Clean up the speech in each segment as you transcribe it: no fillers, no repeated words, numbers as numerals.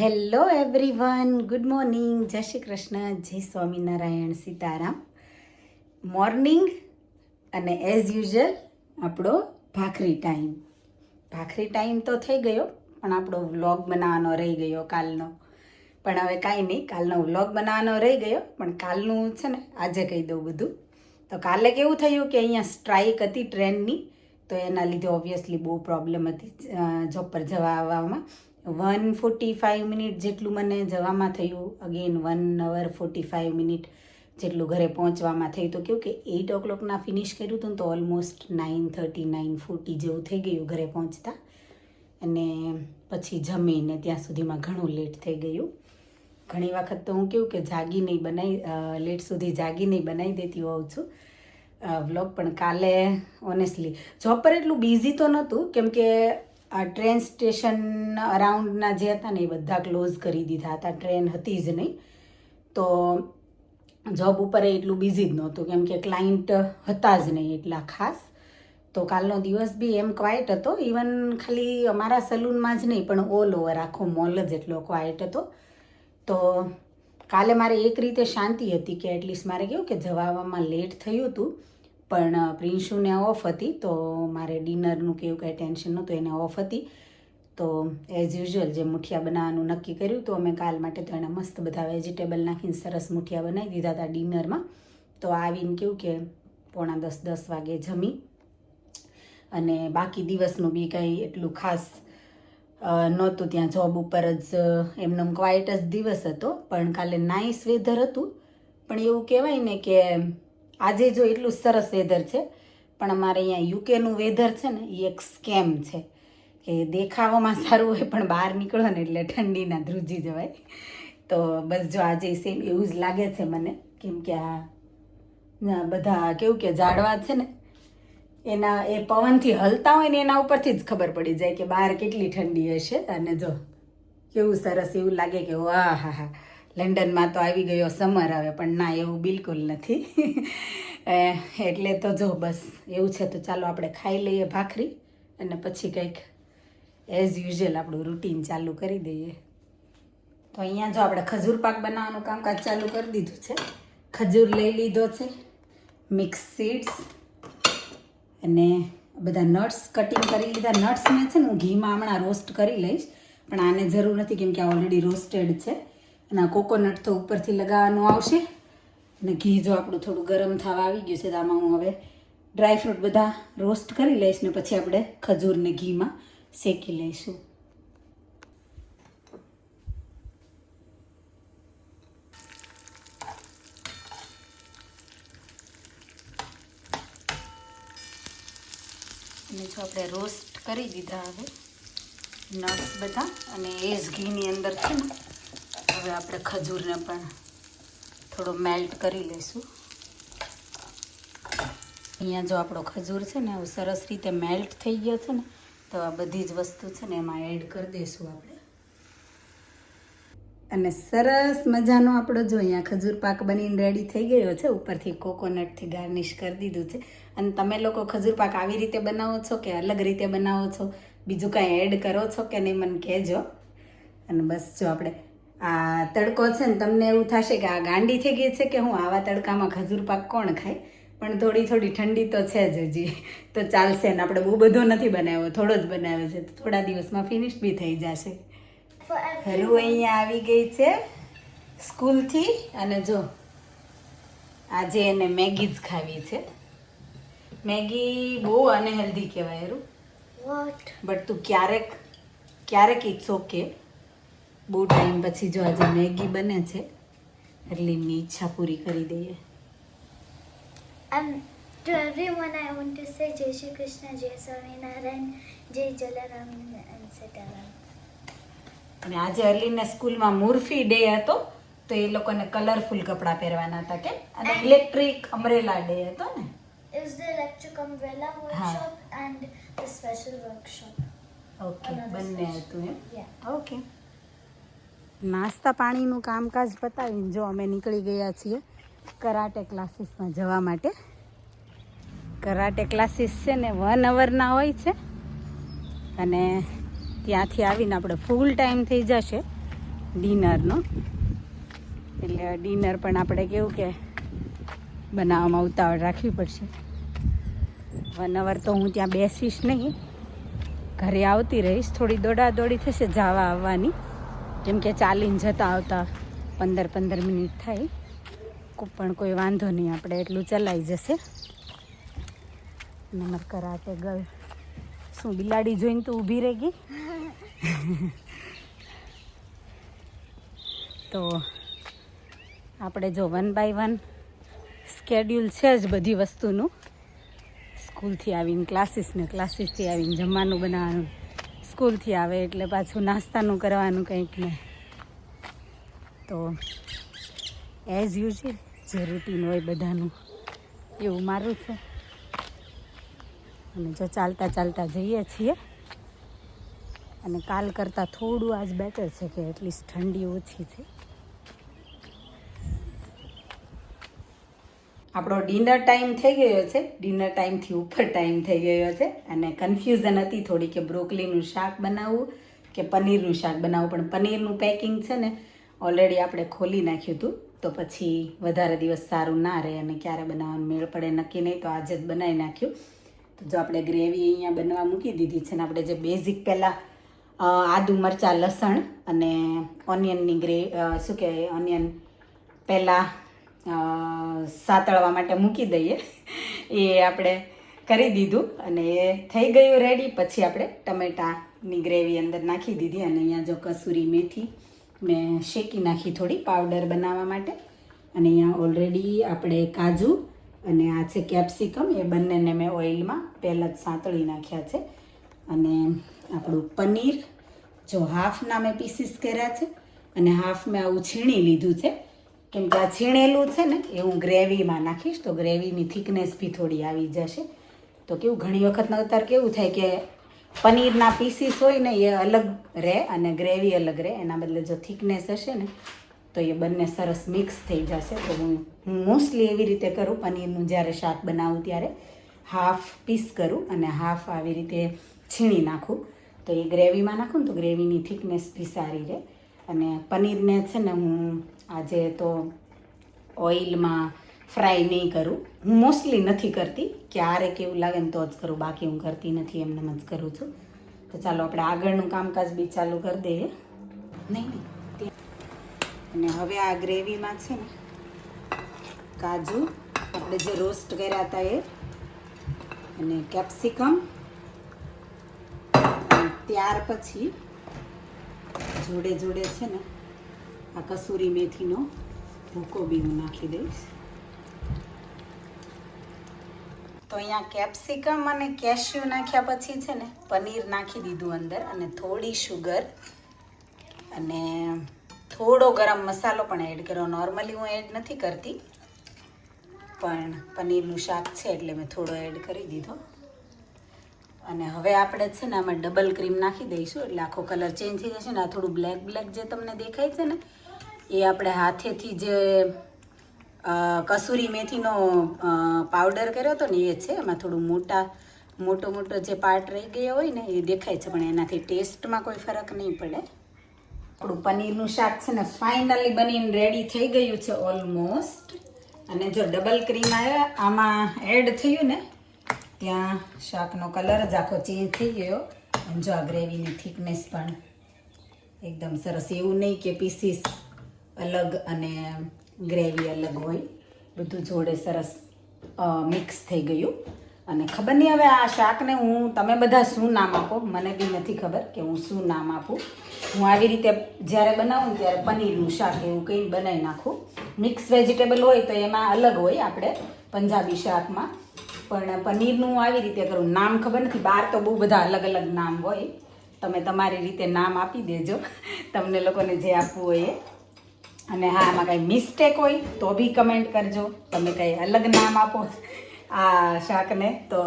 Hello everyone, good morning, જય શ્રી કૃષ્ણ, જય Swaminarayan, Sitaram. Morning અને એઝ યુઝ્યુઅલ આપણો ભાખરી ટાઈમ તો થઈ ગયો, પણ આપણો વ્લોગ બનાવવાનો રહી ગયો કાલનો. પણ હવે કાંઈ નહીં, કાલનો વ્લોગ બનાવવાનો રહી ગયો, પણ કાલનું છે ને આજે કહી દઉં બધું. તો કાલે કેવું થયું કે અહીંયા સ્ટ્રાઇક હતી ટ્રેનની, તો એના લીધે ઓબ્વિયસલી બહુ પ્રોબ્લેમ હતી જોબ પર જવા આવવામાં. 1:45 મિનિટ જેટલું મને જવામાં થયું, અગેન 1 hour 45 મિનિટ જેટલું ઘરે પહોંચવામાં થયું. તો કેવું કે 8 o'clockના ફિનિશ કર્યું હતું તો ઓલમોસ્ટ 9:30 9:40 જેવું થઈ ગયું ઘરે પહોંચતા. અને પછી જમીને ત્યાં સુધીમાં ઘણું લેટ થઈ ગયું. ઘણી વખત તો હું કેવું કે લેટ સુધી જાગી નહીં બનાવી દેતી હોઉં છું વ્લોગ. પણ કાલે ઓનેસ્ટલી જોબ પર એટલું બિઝી તો નહોતું, કેમ કે આ ટ્રેન સ્ટેશન અરાઉન્ડના જે હતા ને એ બધા ક્લોઝ કરી દીધા હતા, ટ્રેન હતી જ નહીં. તો જોબ ઉપર એટલું બિઝી જ નહોતું, કેમ કે ક્લાયન્ટ હતા જ નહીં એટલા ખાસ. તો કાલનો દિવસ બી એમ ક્વાઇટ હતો. ઇવન ખાલી અમારા સલૂનમાં જ નહીં પણ ઓલ ઓવર આખો મોલ જ એટલો ક્વાઇટ હતો. તો કાલે મારે એક રીતે શાંતિ હતી કે એટલીસ્ટ મારે કેવું કે જવા આવવામાં લેટ થયું હતું, પણ પ્રિન્શુને ઓફ હતી, તો મારે ડિનરનું કેવું કાંઈ ટેન્શન નહોતું, એને ઓફ હતી. તો એઝ યુઝ્યુઅલ જે મુઠિયા બનાવવાનું નક્કી કર્યું હતું અમે કાલ માટે, તો એને મસ્ત બધા વેજીટેબલ નાખીને સરસ મુઠિયા બનાવી દીધા હતા ડિનરમાં. તો આવીને કેવું કે 9:45 વાગે જમી, અને બાકી દિવસનું બી કંઈ એટલું ખાસ નહોતું, ત્યાં જોબ ઉપર જ એમનો ક્વાઇટ જ દિવસ હતો. પણ કાલે નાઇસ વેધર હતું, પણ એવું કહેવાય ને કે આજે જો એટલું સરસ વેધર છે, પણ અમારે અહીંયા યુકેનું વેધર છે ને એ એક સ્કેમ છે કે દેખાવામાં સારું હોય પણ બહાર નીકળો ને એટલે ઠંડીના ધ્રુજી જવાય. તો બસ જો આજે સેમ એવું જ લાગે છે મને, કેમ કે આ બધા કેવું કે ઝાડવા છે ને એના એ પવનથી હલતા હોય ને એના ઉપરથી જ ખબર પડી જાય કે બહાર કેટલી ઠંડી હશે. અને જો કેવું સરસ એવું લાગે કે વાહ હા હા, લંડનમાં તો આવી ગયો સમર આવે, પણ ના, એવું બિલકુલ નથી. એટલે તો જો બસ એવું છે. તો ચાલો આપણે ખાઈ લઈએ ભાખરી, અને પછી કંઈક એઝ યુઝ્યુઅલ આપણું રૂટીન ચાલુ કરી દઈએ. તો અહીંયા જો આપણે ખજૂર પાક બનાવવાનું કામકાજ ચાલુ કરી દીધું છે. ખજૂર લઈ લીધો છે, મિક્સ સીડ્સ, અને બધા નટ્સ કટિંગ કરી લીધા. નટ્સને છે ને હું ઘીમાં હમણાં રોસ્ટ કરી લઈશ, પણ આને જરૂર નથી કેમ કે આ ઓલરેડી રોસ્ટેડ છે. અને આ કોકોનટ તો ઉપરથી લગાવવાનું આવશે. અને ઘી જો આપણું થોડું ગરમ થવા આવી ગયું છે, તો આમાં હું હવે ડ્રાયફ્રૂટ બધા રોસ્ટ કરી લઈશ, ને પછી આપણે ખજૂરને ઘીમાં શેકી લઈશું. અને જો આપણે રોસ્ટ કરી દીધા હવે નટ્સ બધા, અને એ જ ઘીની અંદર છે ને હવે આપણે ખજૂરને પણ થોડો મેલ્ટ કરી લઈશું. અહીંયા જો આપણો ખજૂર છે ને સરસ રીતે મેલ્ટ થઈ ગયો છે ને, તો આ બધી જ વસ્તુ છે ને એમાં એડ કરી દઈશું આપણે. અને સરસ મજાનો આપણો જો અહીંયા ખજૂર પાક બનીને રેડી થઈ ગયો છે. ઉપરથી કોકોનટથી ગાર્નિશ કરી દીધું છે. અને તમે લોકો ખજૂર પાક આવી રીતે બનાવો છો કે અલગ રીતે બનાવો છો, બીજું કાંઈ એડ કરો છો કે નહીં મને કહેજો. અને બસ જો આપણે આ તડકો છે ને, તમને એવું થશે કે આ ગાંડી થઈ ગઈ છે કે હું આવા તડકામાં ખજૂર પાક કોણ ખાય, પણ થોડી ઠંડી તો છે જ હજી, તો ચાલશે ને. આપણે બહુ બધો નથી બનાવ્યો, થોડો જ બનાવ્યો છે, તો થોડા દિવસમાં ફિનિશ બી થઈ જશે. હરુ અહીંયા આવી ગઈ છે સ્કૂલથી, અને જો આજે એને મેગી જ ખાવી છે. મેગી બહુ અનહેલ્ધી કહેવાય હરુ, બટ તું ક્યારેક ઇટ્સ ઓકે. બહુ ટાઈમ પછી જો આજે મેગી બને છે એટલે એમની ઈચ્છા પૂરી કરી દઈએ. To everyone, I want to say Jai Shri Krishna, Jai Swaminarayan, Jai Jalaram and Sitaram. અને આજે અર્લીને સ્કૂલમાં મુર્ફી ડે હતો, તો એ લોકોને કલરફુલ કપડાં પહેરવાના હતા કે, અને ઇલેક્ટ્રિક અમ્બ્રેલા ડે હતો ને. It was the electric umbrella workshop and the special workshop. Okay, બંને હતું એમ. Yeah. ઓકે. નાસ્તા પાણીનું કામકાજ પતાવીને જો અમે નીકળી ગયા છીએ કરાટે ક્લાસીસમાં જવા માટે. કરાટે ક્લાસીસ છે ને 1 hourના હોય છે, અને ત્યાંથી આવીને આપણે ફૂલ ટાઈમ થઈ જશે ડિનરનો. એટલે ડિનર પણ આપણે કેવું કે બનાવવામાં ઉતાવળ રાખવી પડશે. 1 અવર તો હું ત્યાં બેસીશ નહીં, ઘરે આવતી રહીશ. થોડી દોડાદોડી થશે જવા આવવાની, જેમ કે ચાલીને જતા આવતા 15 મિનિટ થાય, પણ કોઈ વાંધો નહીં, આપણે એટલું ચલાઈ જશે. નમર કરાતે ગર્લ. શું બિલાડી જોઈને તું ઊભી રહી ગઈ? તો આપણે જો 1 બાય 1 સ્કેડ્યુલ છે જ બધી વસ્તુનું. સ્કૂલથી આવીને ક્લાસીસને, ક્લાસીસથી આવીને જમવાનું બનાવવાનું, સ્કૂલથી આવે એટલે પાછું નાસ્તાનું કરવાનું કંઈક ને. તો એઝ યુઝ્યુઅલ જે રૂટીન હોય બધાનું એવું મારું છે. અને જો ચાલતા ચાલતા જઈએ છીએ, અને કાલ કરતાં થોડું આજ બેટર છે કે એટલીસ્ટ ઠંડી ઓછી છે. આપણો ડિનર ટાઈમ થઈ ગયો છે, ડિનર ટાઈમથી ઉપર ટાઈમ થઈ ગયો છે. અને કન્ફ્યુઝન હતી થોડી કે બ્રોકલીનું શાક બનાવવું કે પનીરનું શાક બનાવવું. પણ પનીરનું પેકિંગ છે ને ઓલરેડી આપણે ખોલી નાખ્યું હતું, તો પછી વધારે દિવસ સારું ના રહે અને ક્યારે બનાવવાનું મેળ પડે નક્કી નહીં, તો આજે જ બનાવી નાખ્યું. તો જો આપણે ગ્રેવી અહીંયા બનવા મૂકી દીધી છે ને આપણે જે બેઝિક પહેલાં આદુ મરચાં લસણ અને ઓનિયનની શું કહેવાય, ઓનિયન પહેલાં સાતળવા માટે મૂકી દઈએ, એ આપણે કરી દીધું અને એ થઈ ગયું રેડી. પછી આપણે ટમેટાની ગ્રેવી અંદર નાખી દીધી. અને અહીંયા જો કસૂરી મેથી મેં શેકી નાખી થોડી પાવડર બનાવવા માટે. અને અહીંયા ઓલરેડી આપણે કાજુ અને આ છે કેપ્સિકમ, એ બંનેને મેં ઓઇલમાં પહેલાં જ સાંતળી નાખ્યા છે. અને આપણું પનીર જો હાફના મેં પીસીસ કર્યા છે અને હાફ મેં આવું છીણી લીધું છે, કેમ કે આ છીણેલું છે ને એ હું ગ્રેવીમાં નાખીશ, તો ગ્રેવીની થિકનેસ બી થોડી આવી જશે. તો કેવું ઘણી વખત નવતાર કેવું થાય કે પનીરના પીસીસ હોય ને એ અલગ રહે અને ગ્રેવી અલગ રહે, એના બદલે જો થિકનેસ હશે ને તો એ બંને સરસ મિક્સ થઈ જશે. તો હું મોસ્ટલી એવી રીતે કરું, પનીરનું જ્યારે શાક બનાવું ત્યારે હાફ પીસ કરું અને હાફ આવી રીતે છીણી નાખું. તો એ ગ્રેવીમાં નાખું ને તો ગ્રેવીની થિકનેસ બી સારી રહે. અને પનીરને છે ને હું આજે તો ઓઇલમાં ફ્રાય નહીં કરું, હું મોસ્ટલી નથી કરતી, ક્યારેક એવું લાગે ને તો જ કરું, બાકી હું કરતી નથી, એમને જ કરું છું. તો ચાલો આપણે આગળનું કામકાજ બી ચાલુ કરી દઈએ. નહીં. અને હવે આ ગ્રેવીમાં છે ને કાજુ આપણે જે રોસ્ટ કર્યા હતા એ, અને કેપ્સિકમ, ત્યાર પછી જોડે જોડે છે ને આ કસૂરી મેથીનો ભૂકો બી હું નાખી દઈશ. તો અહીંયા કેપ્સિકમ અને કેશ્યુ નાખ્યા પછી છે ને પનીર નાખી દીધું અંદર, અને થોડી શુગર અને થોડો ગરમ મસાલો પણ એડ કર્યો. નોર્મલી હું એડ નથી કરતી, પણ પનીરનું શાક છે એટલે મેં થોડો એડ કરી દીધો. અને હવે આપણે છે ને આમાં ડબલ ક્રીમ નાખી દઈશું, એટલે આખો કલર ચેન્જ થઈ જશે ને. આ થોડું બ્લેક બ્લેક જે તમને દેખાય છે ને એ આપણે હાથેથી જે કસૂરી મેથીનો પાવડર કર્યો હતો ને એ છે. એમાં થોડું મોટો જે પાર્ટ રહી ગયો હોય ને એ દેખાય છે, પણ એનાથી ટેસ્ટમાં કોઈ ફરક નહીં પડે. આપણું પનીરનું શાક છે ને ફાઇનલી બનીને રેડી થઈ ગયું છે ઓલમોસ્ટ. અને જો ડબલ ક્રીમ આમાં એડ થયું ને ત્યાં શાકનો કલર જ આખો ચેન્જ થઈ ગયો. અને જો આ ગ્રેવીની થિકનેસ પણ એકદમ સરસ, એવું નહીં કે પીસીસ અલગ અને ગ્રેવી અલગ હોય, બધું જોડે સરસ મિક્સ થઈ ગયું. અને ખબર નહીં હવે આ શાકને તમે બધા શું નામ આપો, મને બી નથી ખબર કે હું શું નામ આપું. હું આવી રીતે જ્યારે બનાવું ત્યારે પનીરનું શાક એવું કંઈ બનાવી નાખું. મિક્સ વેજીટેબલ હોય તો એમાં અલગ હોય આપણે પંજાબી શાકમાં, પણ પનીરનું આવી રીતે કરું. નામ ખબર નથી, બહાર તો બહુ બધા અલગ અલગ નામ હોય, તમે તમારી રીતે નામ આપી દેજો તમને લોકોને જે આપવું હોય એ. અને હા, આમાં કંઈ મિસ્ટેક હોય તો બી કમેન્ટ કરજો, તમે કંઈ અલગ નામ આપો આ શાકને તો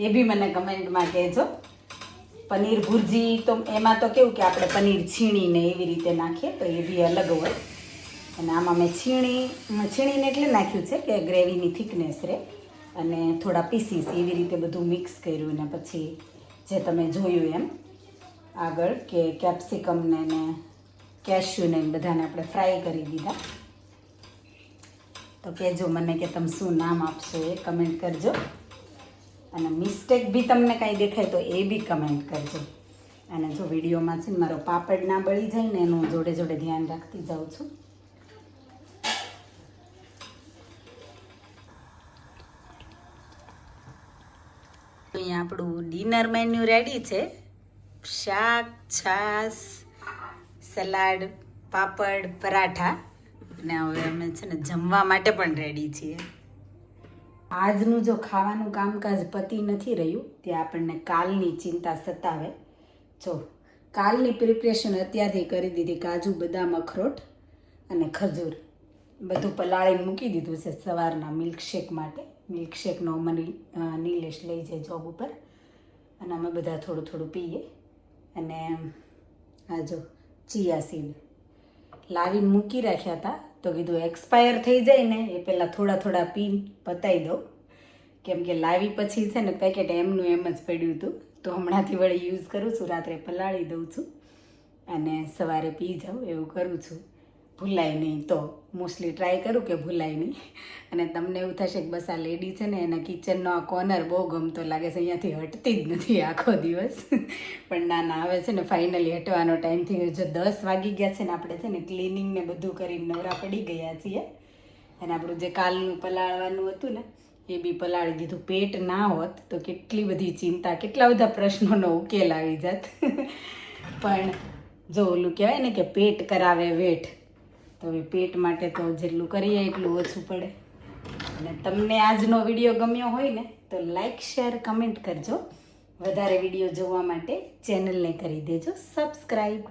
એ બી મને કમેન્ટમાં કહેજો. પનીર ભુરજી તો એમાં તો કેવું કે આપણે પનીર છીણીને એવી રીતે નાખીએ તો એ બી અલગ હોય. અને આમાં મેં છીણીને એટલે નાખ્યું છે કે ગ્રેવીની થિકનેસ રહે, અને થોડા પીસીસ એવી રીતે બધું મિક્સ કર્યું. અને પછી જે તમે જોયું એમ આગળ કે કેપ્સિકમને ને કેશ્યુને બધાને આપણે ફ્રાય કરી દીધા. તો કહેજો મને કે તમે શું નામ આપશો એ કમેન્ટ કરજો, અને મિસ્ટેક બી તમને કાંઈ દેખાય તો એ બી કમેન્ટ કરજો. અને જો વિડીયોમાં છે ને મારો પાપડ ના બળી જાય ને એનું જોડે જોડે ધ્યાન રાખતી જાઉં છું. અહીંયા આપણું ડિનર મેન્યુ રેડી છે. શાક, છાશ, સલાડ, પાપડ, પરાઠા, અને હવે અમે છે ને જમવા માટે પણ રેડી છીએ. આજનું જો ખાવાનું કામકાજ પતી નથી રહ્યું ત્યાં આપણને કાલની ચિંતા સતાવે. જો કાલની પ્રિપરેશન અત્યારથી કરી દીધી. કાજુ, બદામ, અખરોટ અને ખજૂર બધું પલાળીને મૂકી દીધું છે સવારના મિલ્કશેક માટે. મિલ્કશેકનો મને નીલેશ લઈ જાય જોબ ઉપર, અને અમે બધા થોડું થોડું પીએ. અને આ જો ચિયા સીડ લાવીને મૂકી રાખ્યા હતા, તો કીધું એક્સપાયર થઈ જાય ને એ પહેલાં થોડા થોડા પી પતાવી દઉં, કેમ કે લાવી પછી છે ને પેકેટ એમનું એમ જ પડ્યું હતું. તો હમણાંથી વળી યુઝ કરું છું, રાત્રે પલાળી દઉં છું અને સવારે પી જાઉં એવું કરું છું. ભૂલાય નહીં તો મોસ્ટલી ટ્રાય કરું કે ભૂલાય નહીં. અને તમને એવું થશે કે બસ આ લેડી છે ને એના કિચનનો આ કોર્નર બહુ ગમતો લાગે છે, અહીંયાથી હટતી જ નથી આખો દિવસ. પણ ના ના, હવે છે ને ફાઇનલી હટવાનો ટાઈમ થઈ ગયો. જો 10 વાગી ગયા છે ને આપણે છે ને ક્લિનિંગ ને બધું કરીને નવરા પડી ગયા છીએ. અને આપણું જે કાલનું પલાળવાનું હતું ને એ બી પલાળી દીધું. પેટ ના હોત તો કેટલી બધી ચિંતા, કેટલા બધા પ્રશ્નોનો ઉકેલ આવી જાત. પણ જો ઓલું કહેવાય ને કે પેટ કરાવે વેઠ, તો હવે પેટ માટે તો જેટલું કરીએ એટલું ઓછું પડે. અને તમને આજનો વિડીયો ગમ્યો હોય ને તો લાઈક, શેર, કમેન્ટ કરજો. વધારે વિડીયો જોવા માટે ચેનલને કરી દેજો subscribe.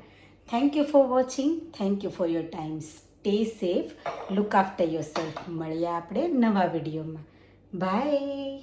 Thank you for watching. Thank you for your time. Stay safe, look after your self. મળીએ આપણે નવા વિડીયોમાં. બાય.